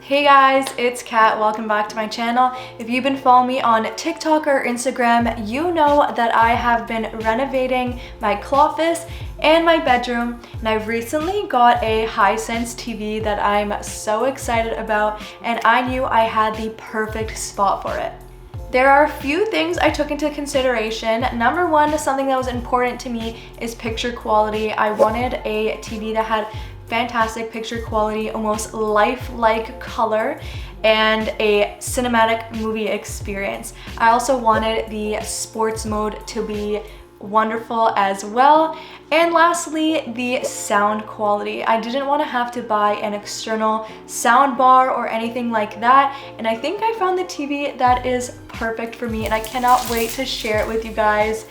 Hey guys, it's Kat. Welcome back to my channel. If you've been following me on TikTok or Instagram, you know that I have been renovating my cloffice and my bedroom, and I recently got a Hisense TV that I'm so excited about, and I knew I had the perfect spot for it. There are a few things I took into consideration. Number one, something that was important to me is picture quality. I wanted a TV that had fantastic picture quality, almost lifelike color, and a cinematic movie experience. I also wanted the sports mode to be wonderful as well. And lastly, the sound quality. I didn't want to have to buy an external sound bar or anything like that, and I think I found the TV that is perfect for me, and I cannot wait to share it with you guys.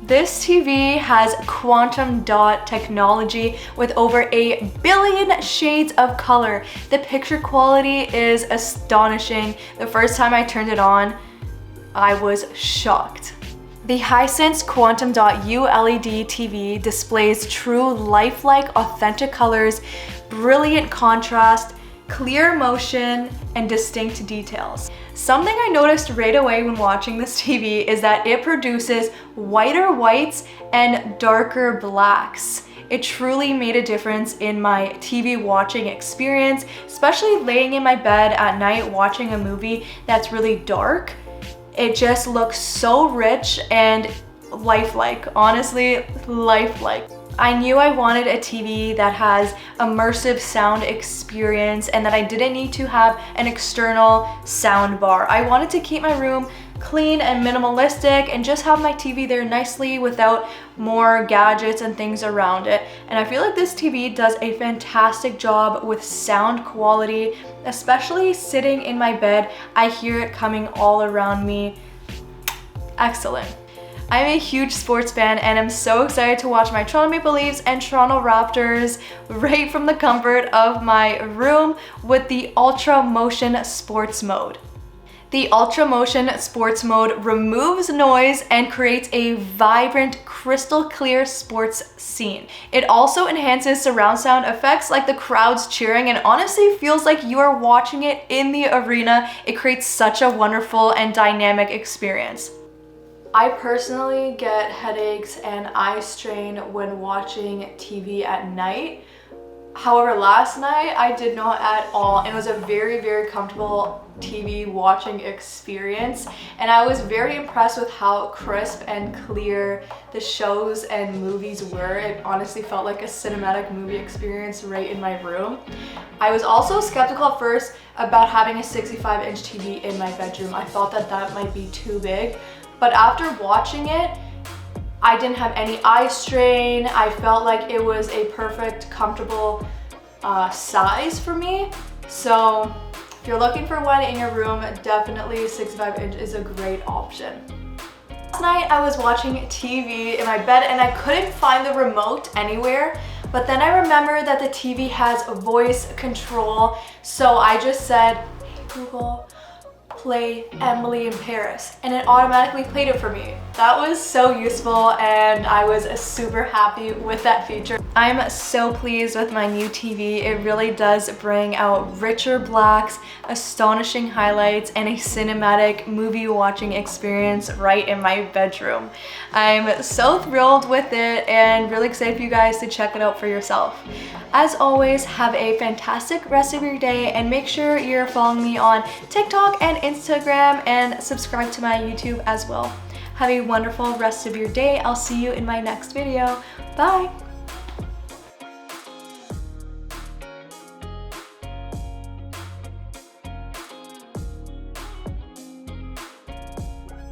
This TV has quantum dot technology with over 1 billion shades of color. The picture quality is astonishing. The first time I turned it on, I was shocked. The Hisense Quantum Dot ULED TV displays true lifelike authentic colors, brilliant contrast, clear motion, and distinct details. Something I noticed right away when watching this TV is that it produces whiter whites and darker blacks. It truly made a difference in my TV watching experience, especially laying in my bed at night watching a movie that's really dark. It just looks so rich and lifelike, honestly, lifelike. I knew I wanted a TV that has immersive sound experience and that I didn't need to have an external sound bar. I wanted to keep my room clean and minimalistic and just have my TV there nicely without more gadgets and things around it. And I feel like this TV does a fantastic job with sound quality, especially sitting in my bed. I hear it coming all around me. Excellent. I'm a huge sports fan and I'm so excited to watch my Toronto Maple Leafs and Toronto Raptors right from the comfort of my room with the Ultra Motion Sports Mode. The Ultra Motion Sports Mode removes noise and creates a vibrant, crystal clear sports scene. It also enhances surround sound effects like the crowds cheering, and honestly feels like you are watching it in the arena. It creates such a wonderful and dynamic experience. I personally get headaches and eye strain when watching TV at night. However, last night I did not at all, and it was a very, very comfortable TV watching experience, and I was very impressed with how crisp and clear the shows and movies were. It honestly felt like a cinematic movie experience right in my room. I was also skeptical at first about having a 65-inch TV in my bedroom. I thought that that might be too big. But after watching it, I didn't have any eye strain. I felt like it was a perfect, comfortable size for me. So if you're looking for one in your room, definitely 65-inch is a great option. Last night I was watching TV in my bed and I couldn't find the remote anywhere. But then I remembered that the TV has voice control. So I just said, "Hey Google, play Emily in Paris," and it automatically played it for me. That was so useful and I was super happy with that feature. I'm so pleased with my new TV. It really does bring out richer blacks, astonishing highlights, and a cinematic movie watching experience right in my bedroom. I'm so thrilled with it and really excited for you guys to check it out for yourself. As always, have a fantastic rest of your day and make sure you're following me on TikTok and Instagram and subscribe to my YouTube as well. Have a wonderful rest of your day. I'll see you in my next video. Bye!